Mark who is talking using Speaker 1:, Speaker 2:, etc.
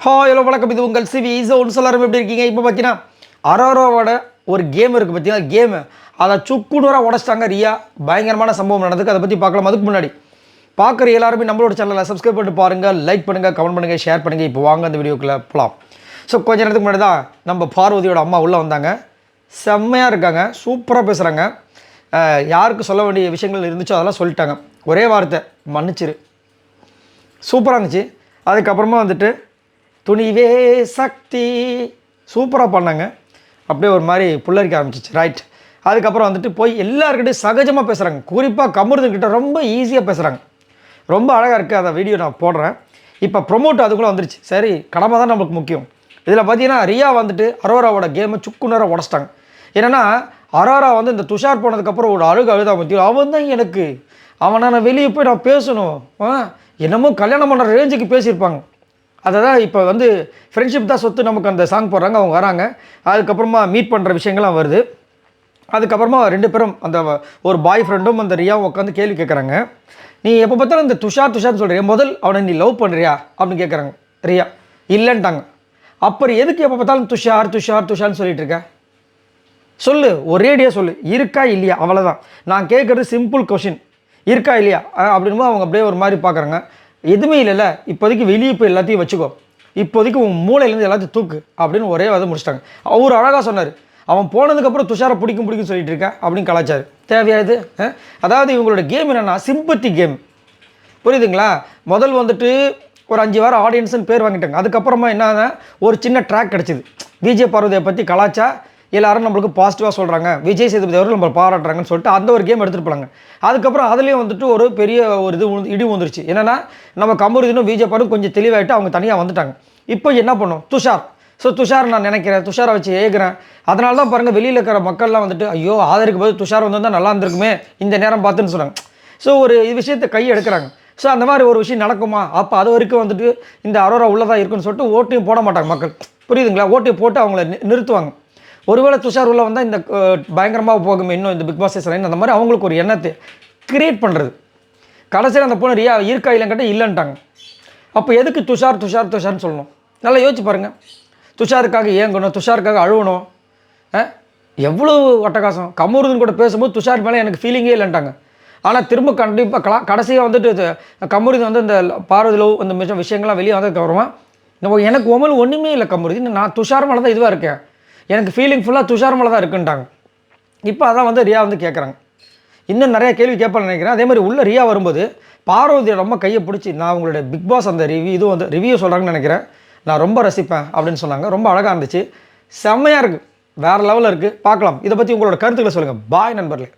Speaker 1: Hello வணக்கம், இது உங்கள் சிவி ஒன்று சொல்லாரும் எப்படி இருக்கீங்க? இப்போ பார்த்தீங்கன்னா அரோராவோட ஒரு கேம் இருக்குது பார்த்தீங்கன்னா, கேமு அதை சுக்குநூறாக உடச்சிட்டாங்க ரியா. பயங்கரமான சம்பவம் நடந்துக்கு, அதை பற்றி பார்க்கலாம். அதுக்கு முன்னாடி பார்க்குற எல்லாருமே நம்மளோட சேனலை சப்ஸ்கிரைப் பண்ணிட்டு பாருங்கள், லைக் பண்ணுங்கள், கமெண்ட் பண்ணுங்கள், ஷேர் பண்ணுங்கள். இப்போ வாங்க அந்த வீடியோக்குள்ளே போகலாம். ஸோ கொஞ்ச நேரத்துக்கு முன்னாடி தான் நம்ம பார்வதியோட அம்மா உள்ளே வந்தாங்க. செம்மையாக இருக்காங்க, சூப்பராக பேசுகிறாங்க. யாருக்கு சொல்ல வேண்டிய விஷயங்கள் இருந்துச்சோ அதெல்லாம் சொல்லிட்டாங்க. ஒரே வார்த்தை, மன்னிச்சிரு. சூப்பராக இருந்துச்சு. அதுக்கப்புறமா வந்துட்டு துணிவே சக்தி சூப்பராக பண்ணாங்க. அப்படியே ஒரு மாதிரி புல்லரிக்க ஆரம்பிச்சிச்சு. ரைட். அதுக்கப்புறம் வந்துட்டு போய் எல்லாருக்கிட்டையும் சகஜமாக பேசுகிறாங்க. குறிப்பாக கமருதுக்கிட்ட ரொம்ப ஈஸியாக பேசுகிறாங்க. ரொம்ப அழகாக இருக்குது. அந்த வீடியோ நான் போடுறேன். இப்போ ப்ரொமோட் அதுக்குள்ளே வந்துருச்சு. சரி, கடமை தான் நம்மளுக்கு முக்கியம். இதில் பார்த்தீங்கன்னா ரியா வந்துட்டு அரோராவோட கேமை சுக்குநூறாக உடச்சிட்டாங்க. ஏன்னா அரோரா வந்து இந்த துஷார் போனதுக்கப்புறம் ஒரு அழுதா பற்றி அவன் தான் எனக்கு நான் வெளியே போய் நான் பேசணும், என்னமோ கல்யாணம் பண்ணுற ரேஞ்சுக்கு பேசியிருப்பாங்க. அதை தான் இப்போ வந்து ஃப்ரெண்ட்ஷிப் தான் சொத்து நமக்கு அந்த சாங் போடுறாங்க. அவங்க வராங்க, அதுக்கப்புறமா மீட் பண்ணுற விஷயங்கள்லாம் வருது. அதுக்கப்புறமா ரெண்டு பேரும் அந்த ஒரு பாய் ஃப்ரெண்டும் அந்த ரியாவும் உட்காந்து கேள்வி கேட்குறாங்க. நீ எப்போ பார்த்தாலும் இந்த துஷார்னு சொல்கிறியா, முதல் அவனை நீ லவ் பண்ணுறியா அப்படின்னு கேட்குறாங்க. ரியா இல்லைன்ட்டாங்க. அப்புறம் எதுக்கு எப்போ பார்த்தாலும் துஷார்னு சொல்லிட்டு இருக்க? சொல்லு, ஒரேடியாக சொல்லு, இருக்கா இல்லையா, அவ்வளோதான். நான் கேட்குறது சிம்பிள் கொஷின், இருக்கா இல்லையா அப்படின்னு. அவங்க அப்படியே ஒரு மாதிரி பார்க்குறாங்க. எதுவுமே இல்லைல்ல, இப்போதைக்கு வெளியே போய் எல்லாத்தையும் வச்சுக்கோ, இப்போதைக்கு உன் மூளையிலேருந்து எல்லாத்தையும் தூக்கு அப்படின்னு ஒரே வந்து முடிச்சிட்டாங்க. அவர் அழகாக சொன்னார், அவன் போனதுக்கப்புறம் துஷாரை பிடிக்கும் சொல்லிட்டு இருக்கேன் அப்படின்னு கலாச்சாரம் தேவையாது. அதாவது இவங்களோட கேம் என்னென்னா சிம்பத்தி கேம், புரியுதுங்களா? முதல் வந்துட்டு ஒரு 5 வாரம் ஆடியன்ஸுன்னு பேர் வாங்கிட்டாங்க. அதுக்கப்புறமா என்னன்னா ஒரு சின்ன ட்ராக் கிடச்சிது. விஜய் பார்வதியை பற்றி கலாச்சா எல்லாரும் நம்மளுக்கு பாசிட்டிவாக சொல்கிறாங்க, விஜய் சேதுபதி அவர்கள் நம்ம பாராட்டுறாங்கன்னு சொல்லிட்டு அந்த ஒரு கேம் எடுத்துகிட்டு போனாங்க. அதுக்கப்புறம் அதுலேயும் வந்துட்டு ஒரு பெரிய ஒரு இடி வந்துருச்சு. என்னென்னா நம்ம கமருதீனும் விஜய் பாரும் கொஞ்சம் தெளிவாகிட்டு அவங்க தனியாக வந்துட்டாங்க. இப்போ என்ன பண்ணும் துஷார். ஸோ துஷார் நான் நினைக்கிறேன், துஷாரை வச்சு ஏகுறேன். அதனால தான் பாருங்கள் வெளியில் இருக்கிற மக்கள்லாம் வந்துட்டு ஐயோ ஆதரிக்கு போது துஷார் வந்தால் நல்லா இருந்திருக்குமே இந்த நேரம் பார்த்துன்னு சொன்னாங்க. ஸோ ஒரு விஷயத்தை கை எடுக்கிறாங்க. ஸோ அந்த மாதிரி ஒரு விஷயம் நடக்குமா? அப்போ அது வரைக்கும் வந்துட்டு இந்த அரோரா உள்ளதாக இருக்குன்னு சொல்லிட்டு ஓட்டையும் போட மாட்டாங்க மக்கள், புரியுதுங்களா? ஓட்டையும் போட்டு அவங்கள நிறுத்துவாங்க. ஒருவேளை துஷார் உள்ள வந்தால் இந்த பயங்கரமாக போகுமே இன்னும் இந்த பிக் பாஸ் சீசன், அந்த மாதிரி அவங்களுக்கு ஒரு எண்ணத்தை கிரியேட் பண்ணுறது. கடைசியில் அந்த பொண்ணு ரியா இருக்கா இல்லைன்னு கேட்டால் இல்லைன்ட்டாங்க. அப்போ எதுக்கு துஷார்னு சொல்லணும்? நல்லா யோசிச்சு பாருங்கள். துஷாருக்காக ஏங்கணும், துஷாருக்காக அழுவணும். எவ்வளோ அட்டகாசம். கமருதீன் கூட பேசும்போது துஷார் மேலே எனக்கு ஃபீலிங்கே இல்லைன்ட்டாங்க. ஆனால் திரும்ப கண்டிப்பாக கடைசியாக வந்துட்டு கமருதீன் வந்து இந்த பார்வதிலோ அந்த விஷயங்கள்லாம் வெளியே வந்ததுக்கப்புறமா எனக்கு உமல் ஒன்றுமே இல்லை கமருதீன், நான் துஷார் மேலே தான் இதுவாக இருக்கேன், எனக்கு ஃபீலிங் ஃபுல்லாக துஷார் மேலே தான் இருக்குன்ட்டாங்க. இப்போ அதான் வந்து ரியா வந்து கேட்குறாங்க. இன்னும் நிறையா கேள்வி கேட்பான்னு நினைக்கிறேன். அதே மாதிரி உள்ள ரியா வரும்போது பார்வதியை ரொம்ப கையை பிடிச்சி நான் உங்களுடைய பிக் பாஸ் அந்த ரிவ்யூ சொல்கிறாங்கன்னு நினைக்கிறேன், நான் ரொம்ப ரசிப்பேன் அப்படின்னு சொன்னாங்க. ரொம்ப அழகாக இருந்துச்சு, செம்மையாக இருக்குது, வேறு லெவலில் இருக்குது. பார்க்கலாம். இதை பற்றி உங்களோட கருத்துக்களை சொல்லுங்கள். பாய் நண்பர்களே.